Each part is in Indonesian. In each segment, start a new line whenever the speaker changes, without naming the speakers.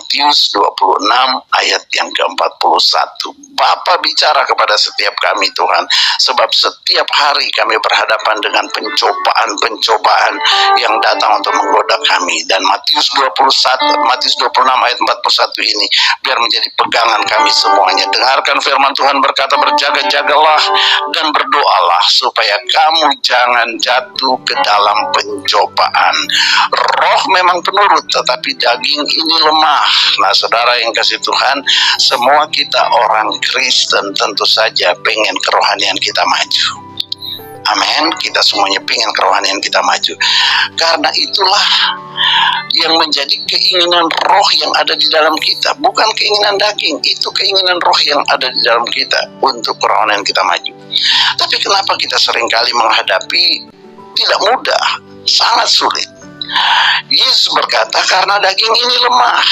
Matius 26 ayat yang ke-41. Bapa bicara kepada setiap kami Tuhan, sebab setiap hari kami berhadapan dengan pencobaan-pencobaan yang datang untuk menggoda kami. Dan Matius 26 ayat 41 ini biar menjadi pegangan kami semuanya. Dengarkan firman Tuhan berkata, berjaga-jagalah dan berdoalah supaya kamu jangan jatuh ke dalam pencobaan. Roh memang penurut, tetapi daging ini lemah. Nah, saudara yang kasih Tuhan, semua kita orang Kristen tentu saja pengen kerohanian kita maju. Amin. Kita semuanya pengen kerohanian kita maju. Karena itulah yang menjadi keinginan roh yang ada di dalam kita. Bukan keinginan daging, itu keinginan roh yang ada di dalam kita untuk kerohanian kita maju. Tapi kenapa kita seringkali menghadapi tidak mudah, sangat sulit? Yesus berkata, karena daging ini lemah.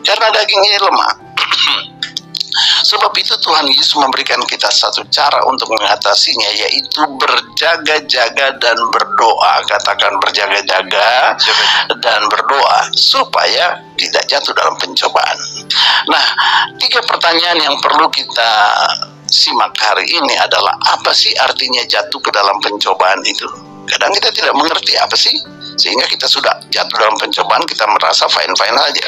Karena daging ini lemah. Sebab itu Tuhan Yesus memberikan kita satu cara untuk mengatasinya, yaitu berjaga-jaga dan berdoa. Katakan berjaga-jaga dan berdoa supaya tidak jatuh dalam pencobaan. Nah, 3 pertanyaan yang perlu kita simak hari ini adalah, apa sih artinya jatuh ke dalam pencobaan itu? Kadang kita tidak mengerti apa sih, sehingga kita sudah jatuh dalam pencobaan, kita merasa fine-fine aja.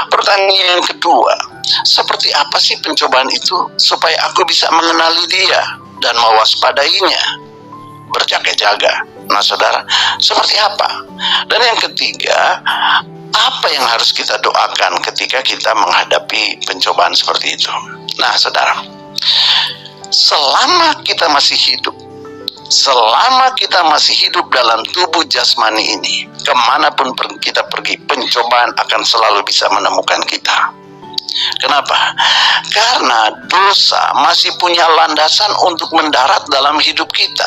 Pertanyaan yang kedua, seperti apa sih pencobaan itu supaya aku bisa mengenali dia dan mewaspadainya? Berjaga-jaga. Nah, saudara, seperti apa? Dan yang ketiga, apa yang harus kita doakan ketika kita menghadapi pencobaan seperti itu? Nah, saudara, selama kita masih hidup, selama kita masih hidup dalam tubuh jasmani ini, kemanapun kita pergi, pencobaan akan selalu bisa menemukan kita. Kenapa? Karena dosa masih punya landasan untuk mendarat dalam hidup kita.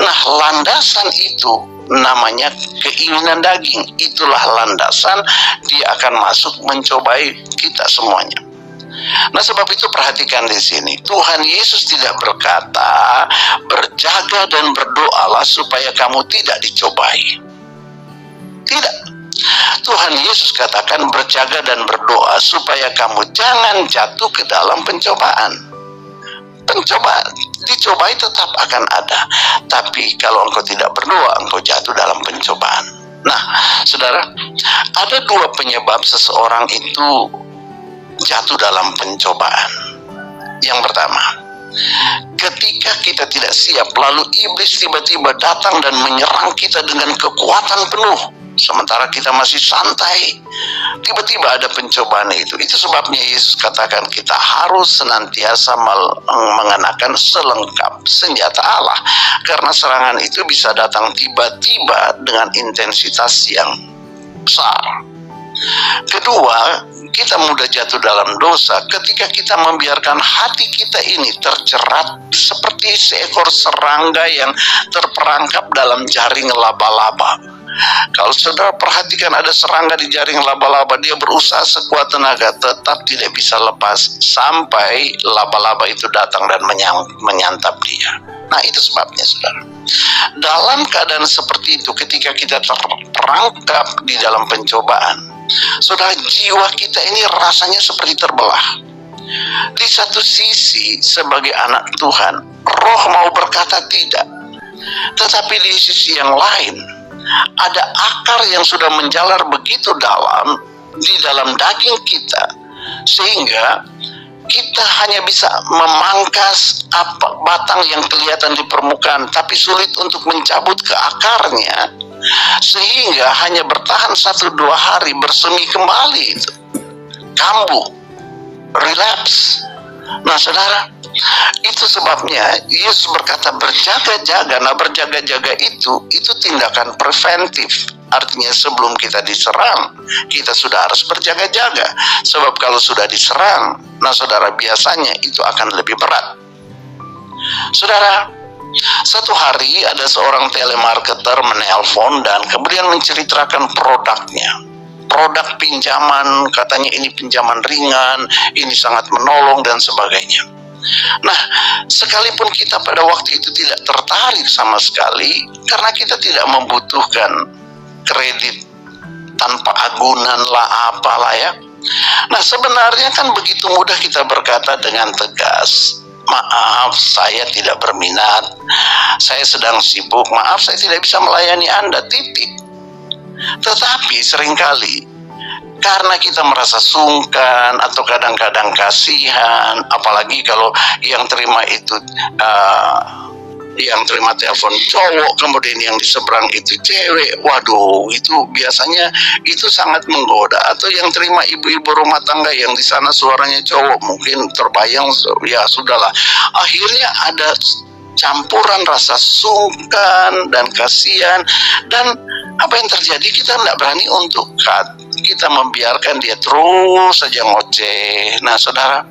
Nah, landasan itu namanya keinginan daging. Itulah landasan dia akan masuk mencobai kita semuanya. Nah, sebab itu perhatikan di sini, Tuhan Yesus tidak berkata berjaga dan berdoalah supaya kamu tidak dicobai. Tidak. Tuhan Yesus katakan berjaga dan berdoa supaya kamu jangan jatuh ke dalam pencobaan. Pencobaan, dicobai tetap akan ada, tapi kalau engkau tidak berdoa, engkau jatuh dalam pencobaan. Nah, saudara, ada 2 penyebab seseorang itu jatuh dalam pencobaan. Yang pertama, ketika kita tidak siap, lalu iblis tiba-tiba datang dan menyerang kita dengan kekuatan penuh, sementara kita masih santai. Tiba-tiba ada pencobaan itu. Itu sebabnya Yesus katakan kita harus senantiasa mengenakan selengkap senjata Allah, karena serangan itu bisa datang tiba-tiba dengan intensitas yang besar. Kedua, kita mudah jatuh dalam dosa ketika kita membiarkan hati kita ini terjerat seperti seekor serangga yang terperangkap dalam jaring laba-laba. Kalau saudara perhatikan, ada serangga di jaring laba-laba, dia berusaha sekuat tenaga, tetap tidak bisa lepas sampai laba-laba itu datang dan menyantap dia. Nah, itu sebabnya, saudara. Dalam keadaan seperti itu, ketika kita terperangkap di dalam pencobaan, saudara, jiwa kita ini rasanya seperti terbelah. Di satu sisi, sebagai anak Tuhan, roh mau berkata tidak. Tetapi di sisi yang lain, ada akar yang sudah menjalar begitu dalam di dalam daging kita, sehingga kita hanya bisa memangkas batang yang kelihatan di permukaan, tapi sulit untuk mencabut ke akarnya, sehingga hanya bertahan 1-2 hari, bersemi kembali itu, kambuh, relapse. Nah, saudara, itu sebabnya Yesus berkata berjaga-jaga. Nah, berjaga-jaga itu tindakan preventif. Artinya sebelum kita diserang, kita sudah harus berjaga-jaga. Sebab kalau sudah diserang, nah saudara, biasanya itu akan lebih berat. Saudara, satu hari ada seorang telemarketer menelpon dan kemudian menceritakan produknya. Produk pinjaman, katanya ini pinjaman ringan, ini sangat menolong dan sebagainya. Nah, sekalipun kita pada waktu itu tidak tertarik sama sekali, karena kita tidak membutuhkan kredit tanpa agunan lah apalah ya. Nah sebenarnya kan begitu mudah kita berkata dengan tegas, maaf saya tidak berminat, saya sedang sibuk, maaf saya tidak bisa melayani Anda, titik. Tetapi seringkali karena kita merasa sungkan atau kadang-kadang kasihan, apalagi kalau yang terima itu yang terima telepon cowok, kemudian yang di seberang itu cewek, waduh itu biasanya itu sangat menggoda. Atau yang terima ibu-ibu rumah tangga yang di sana suaranya cowok, mungkin terbayang ya sudahlah. Akhirnya ada campuran rasa sungkan dan kasihan, dan apa yang terjadi, kita tidak berani untuk cut, kita membiarkan dia terus saja ngoceh. Nah saudara,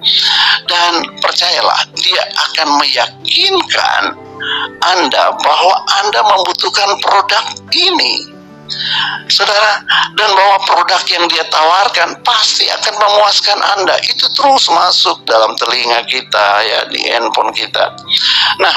dan percayalah dia akan meyakinkan Anda bahwa Anda membutuhkan produk ini, saudara, dan bahwa produk yang dia tawarkan pasti akan memuaskan Anda. Itu terus masuk dalam telinga kita ya, di handphone kita. Nah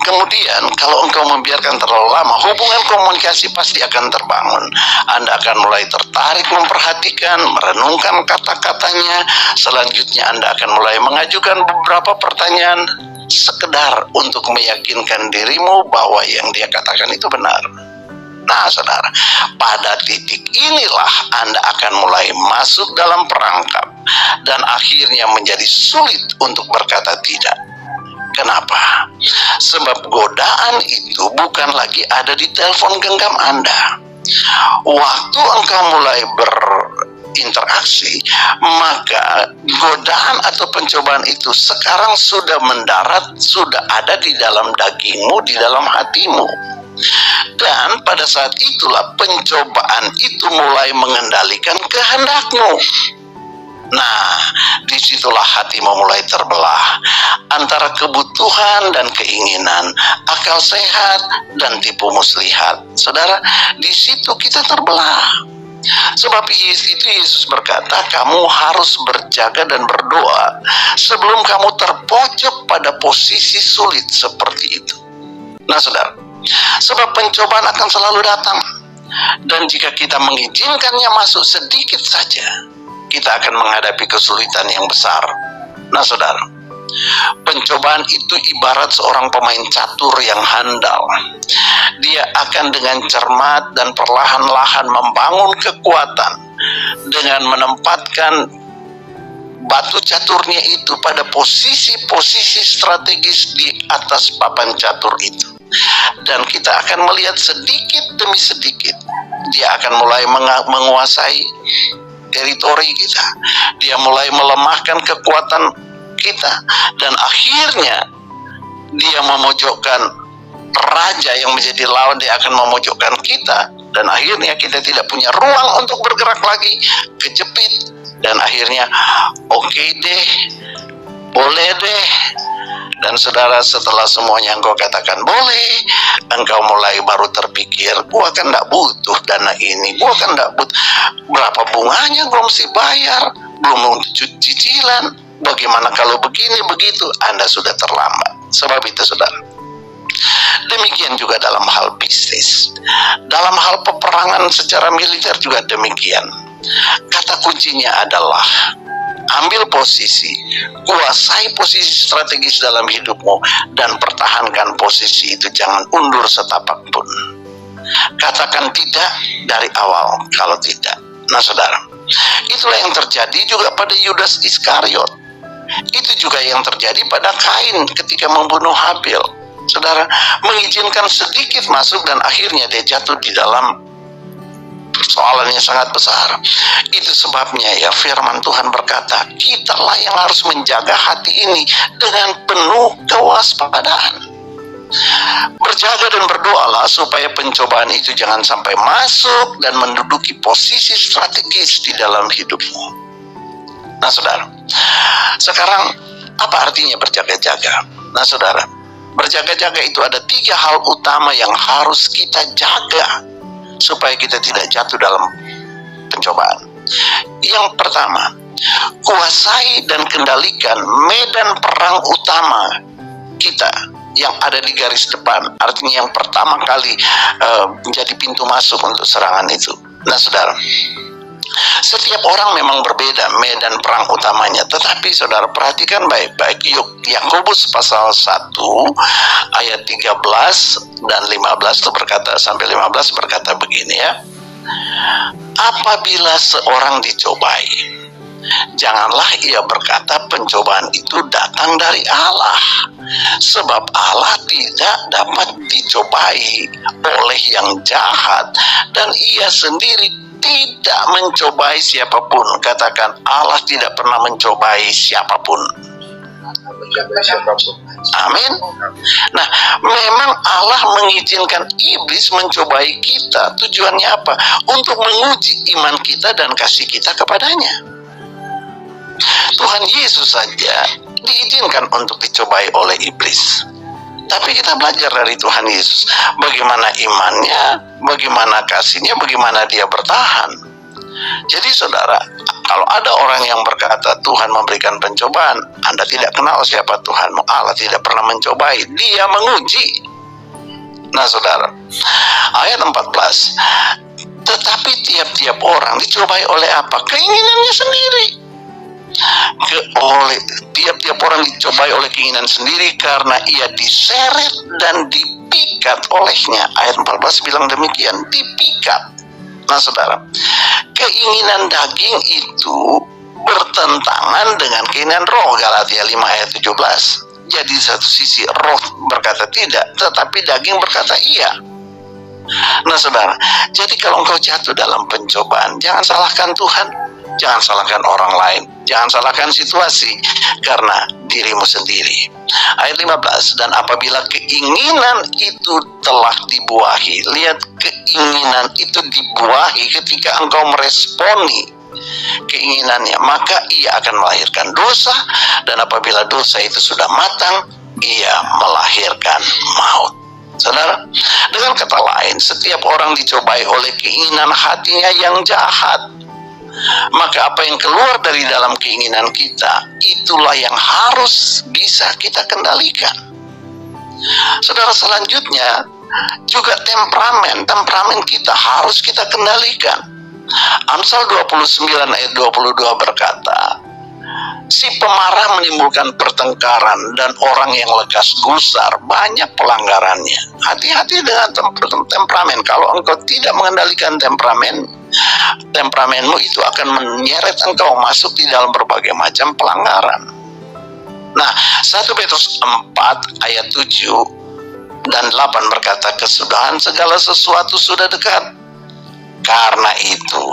kemudian kalau engkau membiarkan terlalu lama, hubungan komunikasi pasti akan terbangun. Anda akan mulai tertarik memperhatikan, merenungkan kata-katanya. Selanjutnya Anda akan mulai mengajukan beberapa pertanyaan sekedar untuk meyakinkan dirimu bahwa yang dia katakan itu benar. Nah saudara, pada titik inilah Anda akan mulai masuk dalam perangkap dan akhirnya menjadi sulit untuk berkata tidak. Kenapa? Sebab godaan itu bukan lagi ada di telepon genggam Anda. Waktu engkau mulai berinteraksi, maka godaan atau pencobaan itu sekarang sudah mendarat, sudah ada di dalam dagingmu, di dalam hatimu. Dan pada saat itulah pencobaan itu mulai mengendalikan kehendakmu. Nah, disitulah hatimu mulai terbelah antara kebutuhan dan keinginan, akal sehat dan tipu muslihat. Saudara, di situ kita terbelah. Sebab itu Yesus berkata, kamu harus berjaga dan berdoa sebelum kamu terpojok pada posisi sulit seperti itu. Nah saudara, sebab pencobaan akan selalu datang, dan jika kita mengizinkannya masuk sedikit saja, kita akan menghadapi kesulitan yang besar. Nah saudara, pencobaan itu ibarat seorang pemain catur yang handal. Dia akan dengan cermat dan perlahan-lahan membangun kekuatan dengan menempatkan batu caturnya itu pada posisi-posisi strategis di atas papan catur itu. Dan kita akan melihat sedikit demi sedikit dia akan mulai menguasai teritori kita. Dia mulai melemahkan kekuatan kita, dan akhirnya dia memojokkan raja yang menjadi lawan. Dia akan memojokkan kita, dan akhirnya kita tidak punya ruang untuk bergerak lagi, kejepit, dan akhirnya oke deh, boleh deh. Dan saudara, setelah semuanya engkau katakan boleh, engkau mulai baru terpikir, gua kan gak butuh dana ini, gua kan gak butuh, berapa bunganya gua mesti bayar, belum cicilan, bagaimana kalau begini begitu. Anda sudah terlambat. Sebab itu saudara, demikian juga dalam hal bisnis, dalam hal peperangan secara militer juga demikian. Kata kuncinya adalah ambil posisi, kuasai posisi strategis dalam hidupmu, dan pertahankan posisi itu, jangan undur setapak pun. Katakan tidak dari awal kalau tidak. Nah saudara, itulah yang terjadi juga pada Yudas Iskariot. Itu juga yang terjadi pada Kain ketika membunuh Habil. Saudara, mengizinkan sedikit masuk dan akhirnya dia jatuh di dalam persoalannya sangat besar. Itu sebabnya ya firman Tuhan berkata, kitalah yang harus menjaga hati ini dengan penuh kewaspadaan. Berjaga dan berdoalah supaya pencobaan itu jangan sampai masuk dan menduduki posisi strategis di dalam hidupmu. Nah saudara, sekarang apa artinya berjaga-jaga? Nah saudara, berjaga-jaga itu ada 3 hal utama yang harus kita jaga supaya kita tidak jatuh dalam pencobaan. Yang pertama, kuasai dan kendalikan medan perang utama kita yang ada di garis depan. Artinya yang pertama kali menjadi pintu masuk untuk serangan itu. Nah saudara, setiap orang memang berbeda medan perang utamanya, tetapi saudara perhatikan baik-baik. Yakobus pasal 1 ayat 13 dan 15 itu berkata, sampai 15 berkata begini ya. Apabila seorang dicobai, janganlah ia berkata pencobaan itu datang dari Allah, sebab Allah tidak dapat dicobai oleh yang jahat, dan ia sendiri tidak mencobai siapapun. Katakan, Allah tidak pernah mencobai siapapun. Amin. Nah, memang Allah mengizinkan iblis mencobai kita. Tujuannya apa? Untuk menguji iman kita dan kasih kita kepadanya. Tuhan Yesus saja diizinkan untuk dicobai oleh iblis. Tapi kita belajar dari Tuhan Yesus, bagaimana imannya, bagaimana kasihnya, bagaimana dia bertahan. Jadi saudara, kalau ada orang yang berkata Tuhan memberikan pencobaan, Anda tidak kenal siapa Tuhanmu. Allah tidak pernah mencobai, dia menguji. Nah saudara, ayat 14, tetapi tiap-tiap orang dicobai oleh apa? Keinginannya sendiri. Tiap-tiap orang dicobai oleh keinginan sendiri, karena ia diseret dan dipikat olehnya. Ayat 14 bilang demikian, dipikat. Nah saudara, keinginan daging itu bertentangan dengan keinginan roh. Galatia 5 ayat 17. Jadi satu sisi roh berkata tidak, tetapi daging berkata iya. Nah saudara, jadi kalau engkau jatuh dalam pencobaan, jangan salahkan Tuhan, jangan salahkan orang lain, jangan salahkan situasi, karena dirimu sendiri. Ayat 15, dan apabila keinginan itu telah dibuahi, lihat, keinginan itu dibuahi ketika engkau meresponi keinginannya, maka ia akan melahirkan dosa, dan apabila dosa itu sudah matang, ia melahirkan maut. Saudara, dengan kata lain, setiap orang dicobai oleh keinginan hatinya yang jahat. Maka apa yang keluar dari dalam keinginan kita, itulah yang harus bisa kita kendalikan. Saudara, selanjutnya juga temperamen kita harus kita kendalikan. Amsal 29 ayat 22 berkata, si pemarah menimbulkan pertengkaran, dan orang yang lekas gusar banyak pelanggarannya. Hati-hati dengan temperamen. Kalau engkau tidak mengendalikan temperamenmu itu akan menyeret engkau masuk di dalam berbagai macam pelanggaran. Nah, 1 Petrus 4 ayat 7 dan 8 berkata, kesudahan segala sesuatu sudah dekat. Karena itu,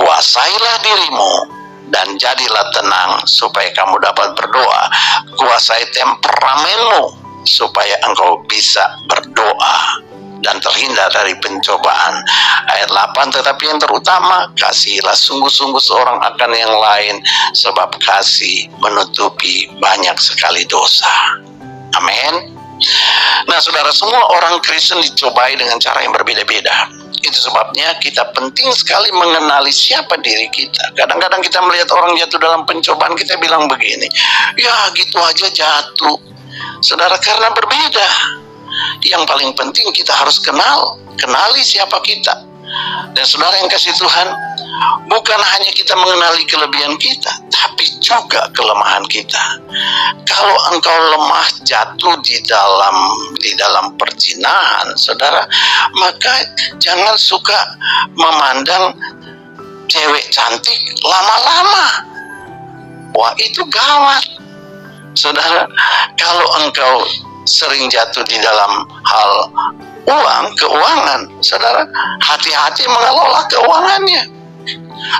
kuasailah dirimu dan jadilah tenang supaya kamu dapat berdoa. Kuasai temperamenmu supaya engkau bisa berdoa dan terhindar dari pencobaan. Ayat 8, tetapi yang terutama, kasihilah sungguh-sungguh seorang akan yang lain, sebab kasih menutupi banyak sekali dosa. Amin. Nah saudara, semua orang Kristen dicobai dengan cara yang berbeda-beda. Itu sebabnya kita penting sekali mengenali siapa diri kita. Kadang-kadang kita melihat orang jatuh dalam pencobaan, kita bilang begini, ya gitu aja jatuh. Saudara, karena berbeda. Yang paling penting kita harus kenali siapa kita. Dan saudara yang kasih Tuhan, bukan hanya kita mengenali kelebihan kita, tapi juga kelemahan kita. Kalau engkau lemah jatuh di dalam perzinahan, saudara, maka jangan suka memandang cewek cantik lama-lama. Wah, itu gawat. Saudara, kalau engkau sering jatuh di dalam hal keuangan, saudara, hati-hati mengelola keuangannya.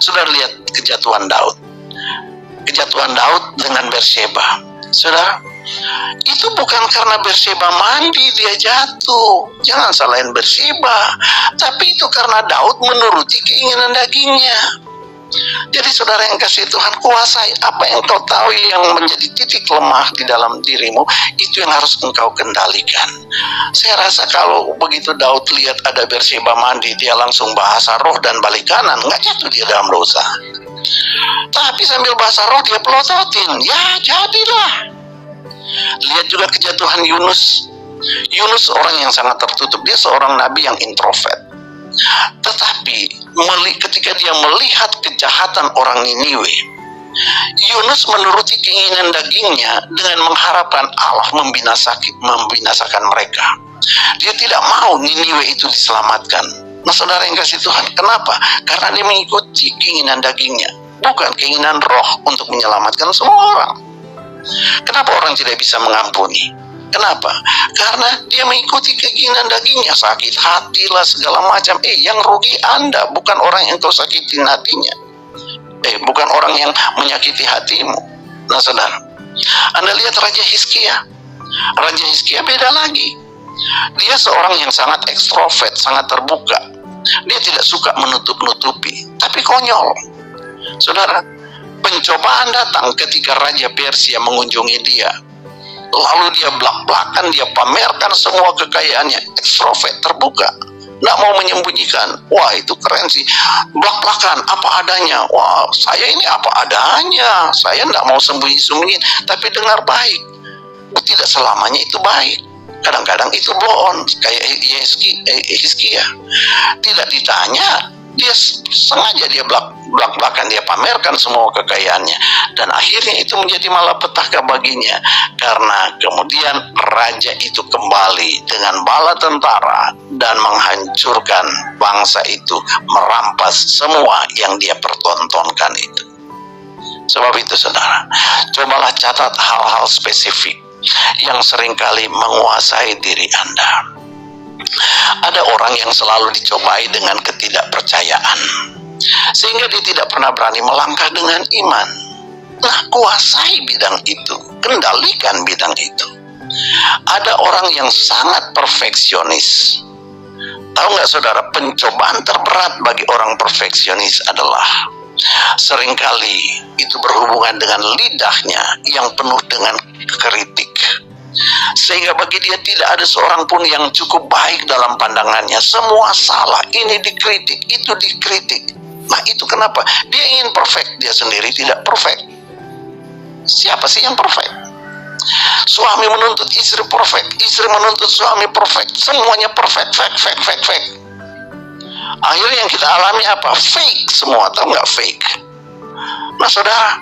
Saudara, lihat kejatuhan Daud dengan Bersyeba. Saudara, itu bukan karena Bersyeba mandi dia jatuh. Jangan salahin Bersyeba, tapi itu karena Daud menuruti keinginan dagingnya. Jadi saudara yang kasih Tuhan, kuasai apa yang kau tahu yang menjadi titik lemah di dalam dirimu, itu yang harus engkau kendalikan. Saya rasa kalau begitu Daud lihat ada Bersyeba mandi, dia langsung bahasa roh dan balik kanan, nggak jatuh dia dalam dosa. Tapi sambil bahasa roh dia pelototin, ya jadilah. Lihat juga kejatuhan Yunus. Yunus orang yang sangat tertutup, dia seorang nabi yang introvert. Tetapi ketika dia melihat kejahatan orang Niniwe, Yunus menuruti keinginan dagingnya dengan mengharapkan Allah membinasakan mereka. Dia tidak mau Niniwe itu diselamatkan. Nah, saudara yang kasih Tuhan, kenapa? Karena dia mengikuti keinginan dagingnya, bukan keinginan roh untuk menyelamatkan semua orang. Kenapa orang tidak bisa mengampuni? Kenapa? Karena dia mengikuti keinginan dagingnya, sakit hati lah segala macam. Yang rugi Anda, bukan orang yang kau sakitin hatinya. Bukan orang yang menyakiti hatimu. Nah, saudara, Anda lihat Raja Hizkia. Raja Hizkia beda lagi. Dia seorang yang sangat ekstrovert, sangat terbuka. Dia tidak suka menutup-nutupi, tapi konyol. Saudara, pencobaan datang ketika Raja Persia mengunjungi dia. Lalu dia belak-belakan, dia pamerkan semua kekayaannya. Ekstrovert, terbuka, nggak mau menyembunyikan. Wah, itu keren sih. Belak-belakan, apa adanya. Wah, saya ini apa adanya. Saya nggak mau sembunyi-sembunyiin. Tapi dengar baik, tidak selamanya itu baik. Kadang-kadang itu bohong, kayak Hizkia. Tidak ditanya, dia sengaja dia belak-belakan, dia pamerkan semua kekayaannya, dan akhirnya itu menjadi malapetaka baginya, karena kemudian raja itu kembali dengan bala tentara dan menghancurkan bangsa itu, merampas semua yang dia pertontonkan itu. Sebab itu, saudara, cobalah catat hal-hal spesifik yang seringkali menguasai diri Anda. Ada orang yang selalu dicobai dengan ketidakpercayaan, sehingga dia tidak pernah berani melangkah dengan iman. Nah, kuasai bidang itu, kendalikan bidang itu. Ada orang yang sangat perfeksionis. Tahu nggak, saudara, pencobaan terberat bagi orang perfeksionis adalah seringkali itu berhubungan dengan lidahnya yang penuh dengan kritik. Sehingga bagi dia tidak ada seorang pun yang cukup baik dalam pandangannya. Semua salah, ini dikritik, itu dikritik. Nah, itu kenapa? Dia ingin perfect, dia sendiri tidak perfect. Siapa sih yang perfect? Suami menuntut istri perfect, istri menuntut suami perfect, semuanya perfect, fake. Akhirnya yang kita alami apa? Fake semua, tahu nggak fake? Nah, saudara,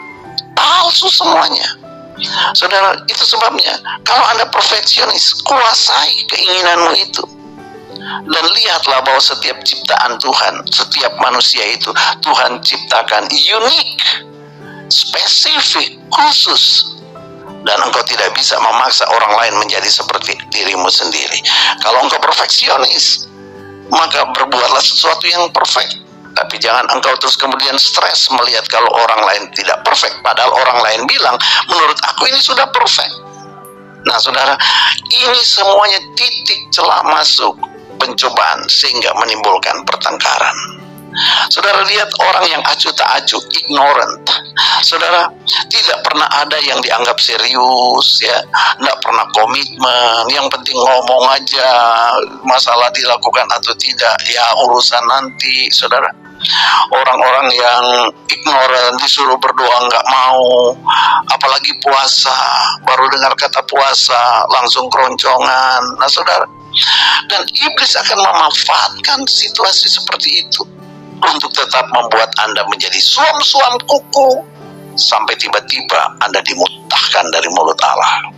palsu semuanya. Saudara, itu sebabnya kalau Anda perfeksionis, kuasai keinginanmu itu. Dan lihatlah bahwa setiap ciptaan Tuhan, setiap manusia itu Tuhan ciptakan unik, spesifik, khusus. Dan engkau tidak bisa memaksa orang lain menjadi seperti dirimu sendiri. Kalau engkau perfeksionis, maka berbuatlah sesuatu yang perfect. Tapi jangan engkau terus kemudian stres melihat kalau orang lain tidak perfect, padahal orang lain bilang, menurut aku ini sudah perfect. Nah, saudara, ini semuanya titik celah masuk pencobaan sehingga menimbulkan pertengkaran. Saudara, lihat orang yang acuh tak acuh, ignorant. Saudara, tidak pernah ada yang dianggap serius, ya, tidak pernah komitmen. Yang penting ngomong aja, masalah dilakukan atau tidak, ya urusan nanti. Saudara, orang-orang yang ignorant, disuruh berdoa nggak mau, apalagi puasa, baru dengar kata puasa langsung keroncongan. Nah, saudara, dan iblis akan memanfaatkan situasi seperti itu untuk tetap membuat Anda menjadi suam-suam kuku, sampai tiba-tiba Anda dimuntahkan dari mulut Allah.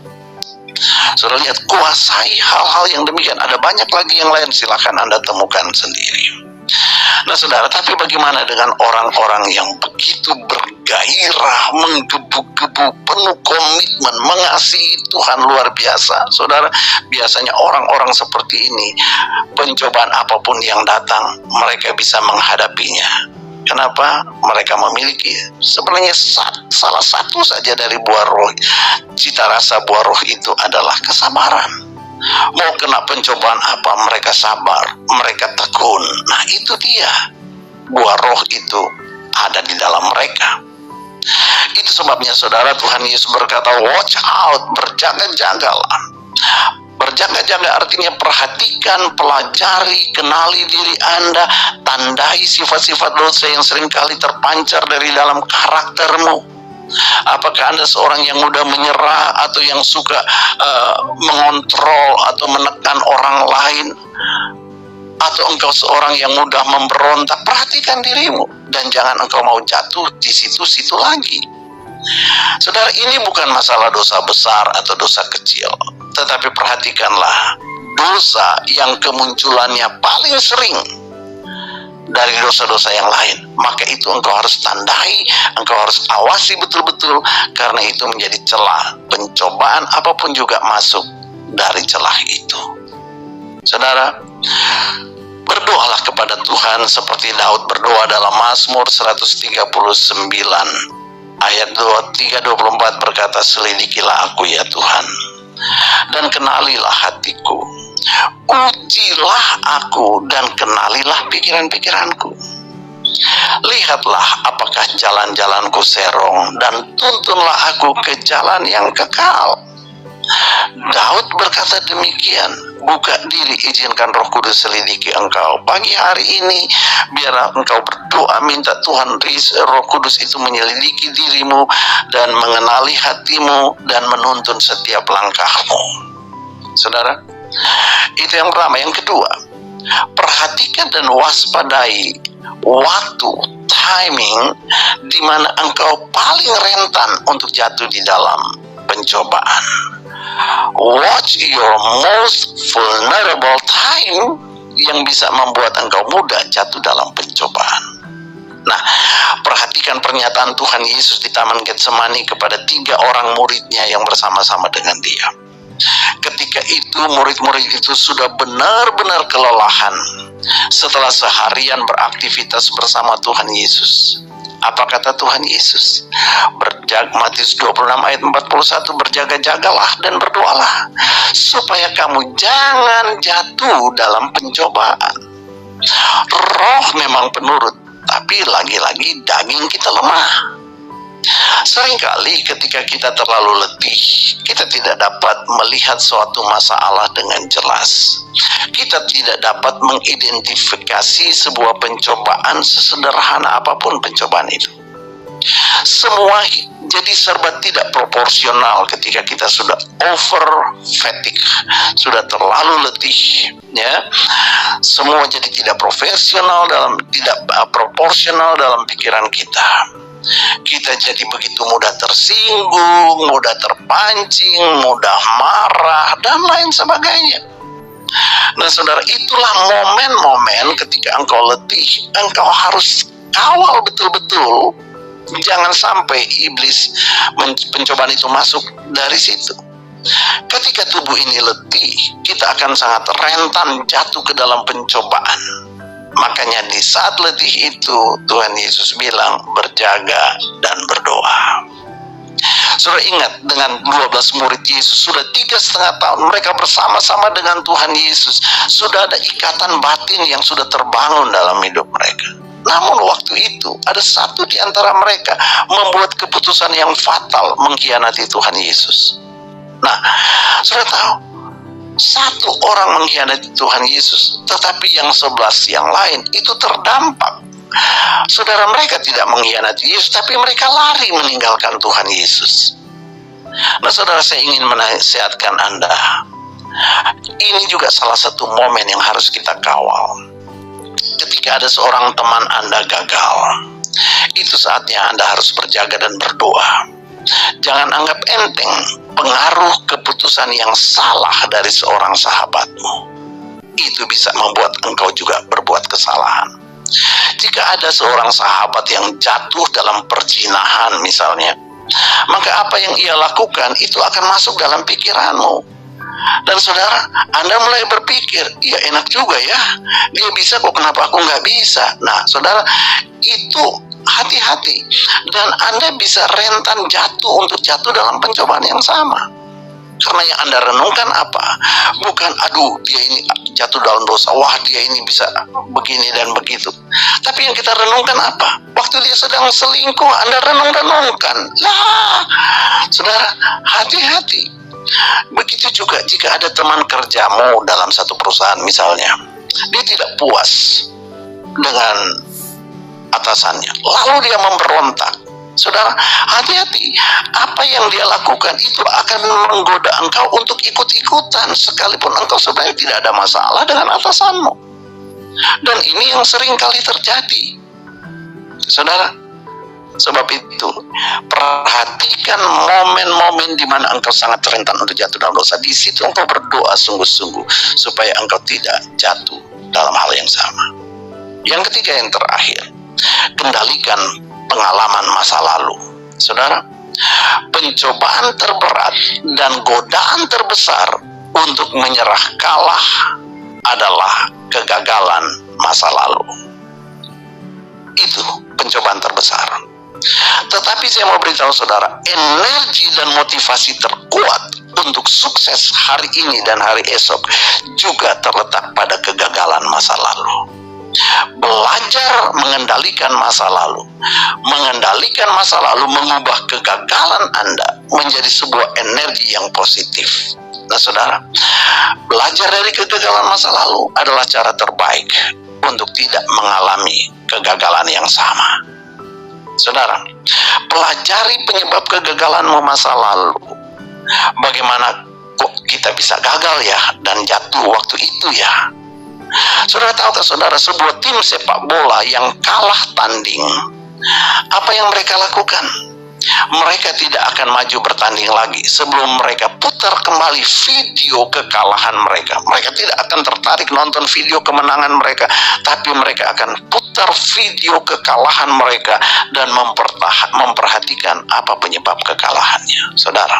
Saudara, lihat, kuasai hal-hal yang demikian. Ada banyak lagi yang lain, silakan Anda temukan sendiri. Nah, saudara, tapi bagaimana dengan orang-orang yang begitu bergairah, menggebu-gebu, penuh komitmen, mengasihi Tuhan luar biasa? Saudara, biasanya orang-orang seperti ini, pencobaan apapun yang datang, mereka bisa menghadapinya. Kenapa? Mereka memiliki sebenarnya salah satu saja dari buah roh. Cita rasa buah roh itu adalah kesabaran. Mau kena pencobaan apa, mereka sabar, mereka tekun. Nah, itu dia, buah roh itu ada di dalam mereka. Itu sebabnya, saudara, Tuhan Yesus berkata, watch out, berjaga-jagalah. Berjaga-jaga artinya perhatikan, pelajari, kenali diri Anda, tandai sifat-sifat dosa yang seringkali terpancar dari dalam karaktermu. Apakah Anda seorang yang mudah menyerah, atau yang suka mengontrol atau menekan orang lain, atau engkau seorang yang mudah memberontak, perhatikan dirimu dan jangan engkau mau jatuh di situ-situ lagi. Saudara, ini bukan masalah dosa besar atau dosa kecil, tetapi perhatikanlah dosa yang kemunculannya paling sering dari dosa-dosa yang lain. Maka itu engkau harus tandai, engkau harus awasi betul-betul, karena itu menjadi celah. Pencobaan apapun juga masuk dari celah itu. Saudara, berdoalah kepada Tuhan seperti Daud berdoa dalam Mazmur 139 ayat 23-24 berkata, selidikilah aku ya Tuhan, dan kenalilah hatiku. Ujilah aku dan kenalilah pikiran-pikiranku. Lihatlah apakah jalan-jalanku serong, dan tuntunlah aku ke jalan yang kekal. Daud berkata demikian, buka diri, izinkan Roh Kudus selidiki engkau. Pagi hari ini, biarlah engkau berdoa, minta Tuhan Roh Kudus itu menyelidiki dirimu dan mengenali hatimu dan menuntun setiap langkahmu. Saudara, itu yang pertama. Yang kedua, perhatikan dan waspadai waktu, timing, di mana engkau paling rentan untuk jatuh di dalam pencobaan. Watch your most vulnerable time yang bisa membuat engkau mudah jatuh dalam pencobaan. Nah, perhatikan pernyataan Tuhan Yesus di Taman Getsemani kepada 3 orang muridnya yang bersama-sama dengan dia. Ketika itu murid-murid itu sudah benar-benar kelelahan setelah seharian beraktivitas bersama Tuhan Yesus. Apa kata Tuhan Yesus? Matius 26 ayat 41, berjaga-jagalah dan berdoalah supaya kamu jangan jatuh dalam pencobaan. Roh memang penurut, tapi lagi-lagi daging kita lemah. Seringkali ketika kita terlalu letih, kita tidak dapat melihat suatu masalah dengan jelas. Kita tidak dapat mengidentifikasi sebuah pencobaan sesederhana apapun pencobaan itu. Semua jadi serba tidak proporsional ketika kita sudah over fatigue, sudah terlalu letih, ya. Semua jadi tidak proporsional dalam pikiran kita. Kita jadi begitu mudah tersinggung, mudah terpancing, mudah marah, dan lain sebagainya. Nah saudara, itulah momen-momen ketika engkau letih, engkau harus kawal betul-betul. Jangan sampai iblis pencobaan itu masuk dari situ. Ketika tubuh ini letih, kita akan sangat rentan jatuh ke dalam pencobaan. Makanya di saat letih itu Tuhan Yesus bilang berjaga dan berdoa. Saudara ingat, dengan 12 murid Yesus sudah 3,5 tahun mereka bersama-sama dengan Tuhan Yesus. Sudah ada ikatan batin yang sudah terbangun dalam hidup mereka. Namun waktu itu ada satu di antara mereka membuat keputusan yang fatal, mengkhianati Tuhan Yesus. Nah, saudara tahu, satu orang mengkhianati Tuhan Yesus, tetapi yang 11 yang lain itu terdampak. Saudara, mereka tidak mengkhianati Yesus, tapi mereka lari meninggalkan Tuhan Yesus. Nah saudara, saya ingin menasihatkan Anda, ini juga salah satu momen yang harus kita kawal. Ketika ada seorang teman Anda gagal, itu saatnya Anda harus berjaga dan berdoa. Jangan anggap enteng pengaruh keputusan yang salah dari seorang sahabatmu. Itu bisa membuat engkau juga berbuat kesalahan. Jika ada seorang sahabat yang jatuh dalam perzinahan misalnya, maka apa yang ia lakukan itu akan masuk dalam pikiranmu. Dan saudara, Anda mulai berpikir, ya enak juga ya, dia bisa kok, kenapa aku nggak bisa? Nah saudara, itu hati-hati, dan Anda bisa rentan untuk jatuh dalam pencobaan yang sama. Karena yang Anda renungkan apa? Bukan, aduh dia ini jatuh dalam dosa, wah dia ini bisa begini dan begitu. Tapi yang kita renungkan apa? Waktu dia sedang selingkuh, Anda renungkan. Lah, saudara, hati-hati. Begitu juga jika ada teman kerjamu dalam satu perusahaan misalnya, dia tidak puas dengan atasannya, lalu dia memberontak. Saudara, hati-hati, apa yang dia lakukan itu akan menggoda engkau untuk ikut-ikutan, sekalipun engkau sebenarnya tidak ada masalah dengan atasanmu. Dan ini yang sering kali terjadi, saudara. Sebab itu, perhatikan momen-momen di mana engkau sangat rentan untuk jatuh dalam dosa. Di situ engkau berdoa sungguh-sungguh supaya engkau tidak jatuh dalam hal yang sama. Yang ketiga, yang terakhir, kendalikan pengalaman masa lalu. Saudara, pencobaan terberat dan godaan terbesar untuk menyerah kalah adalah kegagalan masa lalu. Itu pencobaan terbesar. Tetapi saya mau beritahu saudara, energi dan motivasi terkuat untuk sukses hari ini dan hari esok juga terletak pada kegagalan masa lalu. Belajar mengendalikan masa lalu. Mengendalikan masa lalu mengubah kegagalan Anda menjadi sebuah energi yang positif. Nah saudara, belajar dari kegagalan masa lalu adalah cara terbaik untuk tidak mengalami kegagalan yang sama. Saudara, pelajari penyebab kegagalanmu masa lalu. Bagaimana kok kita bisa gagal ya dan jatuh waktu itu ya? Saudara tahukah saudara, sebuah tim sepak bola yang kalah tanding, apa yang mereka lakukan? Mereka tidak akan maju bertanding lagi sebelum mereka putar kembali video kekalahan mereka. Mereka tidak akan tertarik nonton video kemenangan mereka, tapi mereka akan putar video kekalahan mereka dan memperhatikan apa penyebab kekalahannya. Saudara,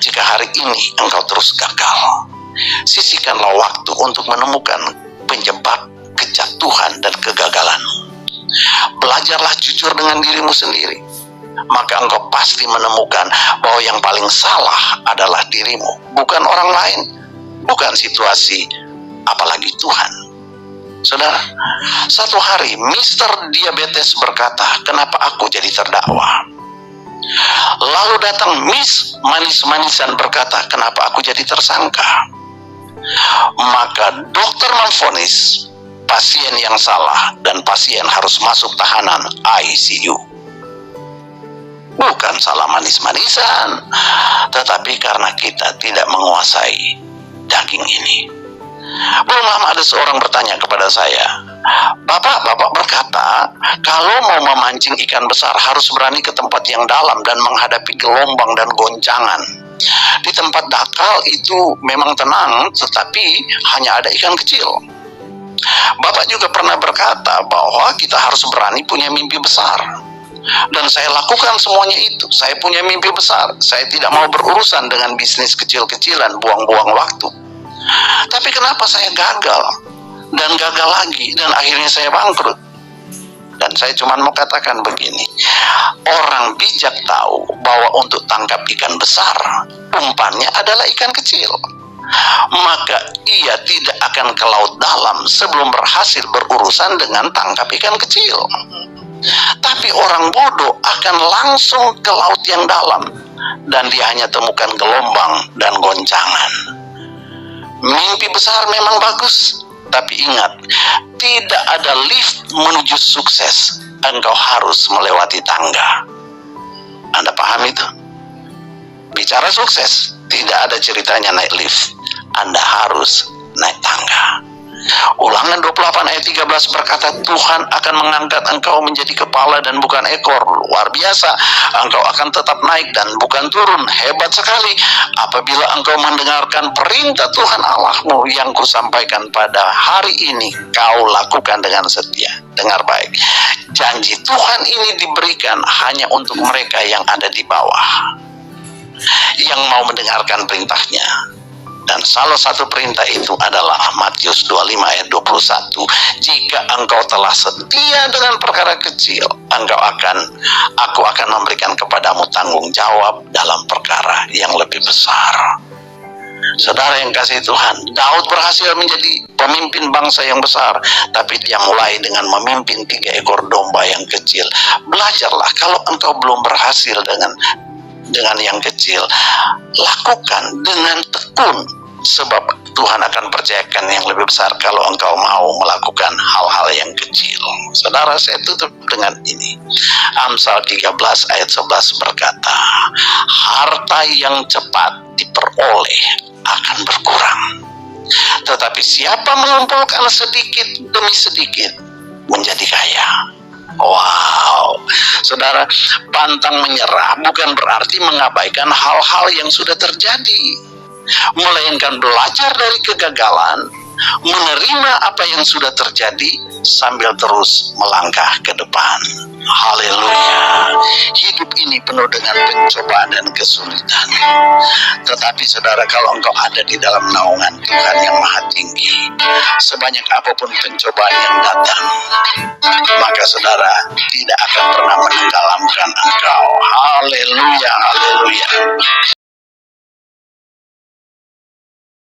jika hari ini engkau terus gagal, sisihkanlah waktu untuk menemukan penyebab kejatuhan dan kegagalanmu. Belajarlah jujur dengan dirimu sendiri, maka engkau pasti menemukan bahwa yang paling salah adalah dirimu, bukan orang lain, bukan situasi, apalagi Tuhan. Saudara, satu hari Mr. Diabetes berkata, kenapa aku jadi terdakwa? Lalu datang Miss Manis-manisan berkata, kenapa aku jadi tersangka? Maka dokter memvonis pasien yang salah dan pasien harus masuk tahanan ICU. Bukan salah manis-manisan, tetapi karena kita tidak menguasai daging ini. Belum lama ada seorang bertanya kepada saya, Bapak berkata, kalau mau memancing ikan besar harus berani ke tempat yang dalam dan menghadapi gelombang dan goncangan. Di tempat dangkal itu memang tenang, tetapi hanya ada ikan kecil. Bapak juga pernah berkata bahwa kita harus berani punya mimpi besar. Dan saya lakukan semuanya itu. Saya punya mimpi besar. Saya tidak mau berurusan dengan bisnis kecil-kecilan, buang-buang waktu. Tapi kenapa saya gagal? Dan gagal lagi, dan akhirnya saya bangkrut. Dan saya cuma mau katakan begini, orang bijak tahu bahwa untuk tangkap ikan besar, umpannya adalah ikan kecil. Maka ia tidak akan ke laut dalam sebelum berhasil berurusan dengan tangkap ikan kecil. Tapi orang bodoh akan langsung ke laut yang dalam, dan dia hanya temukan gelombang dan goncangan. Mimpi besar memang bagus, tapi ingat, tidak ada lift menuju sukses. Engkau harus melewati tangga. Anda paham itu? Bicara sukses, tidak ada ceritanya naik lift. Anda harus naik tangga. Ulangan 28 ayat 13 berkata, Tuhan akan mengangkat engkau menjadi kepala dan bukan ekor. Luar biasa. Engkau akan tetap naik dan bukan turun. Hebat sekali. Apabila engkau mendengarkan perintah Tuhan Allahmu yang kusampaikan pada hari ini, kau lakukan dengan setia. Dengar baik. Janji Tuhan ini diberikan hanya untuk mereka yang ada di bawah, yang mau mendengarkan perintahnya. Dan salah satu perintah itu adalah Matius 25 ayat 21. Jika engkau telah setia dengan perkara kecil, aku akan memberikan kepadamu tanggung jawab dalam perkara yang lebih besar. Saudara yang kasih Tuhan, Daud berhasil menjadi pemimpin bangsa yang besar, tapi dia mulai dengan memimpin 3 ekor domba yang kecil. Belajarlah, kalau engkau belum berhasil dengan yang kecil, lakukan dengan tekun, sebab Tuhan akan percayakan yang lebih besar kalau engkau mau melakukan hal-hal yang kecil. Saudara, saya tutup dengan ini. Amsal 13 ayat 11 berkata, harta yang cepat diperoleh akan berkurang, Tetapi siapa mengumpulkan sedikit demi sedikit menjadi kaya. Wow, saudara, pantang menyerah bukan berarti mengabaikan hal-hal yang sudah terjadi, melainkan belajar dari kegagalan, menerima apa yang sudah terjadi sambil terus melangkah ke depan. Haleluya. Hidup ini penuh dengan pencobaan dan kesulitan. Tetapi saudara, kalau engkau ada di dalam naungan Tuhan yang Maha Tinggi, sebanyak apapun pencobaan yang datang, maka saudara tidak akan pernah menenggelamkan engkau. Haleluya, haleluya.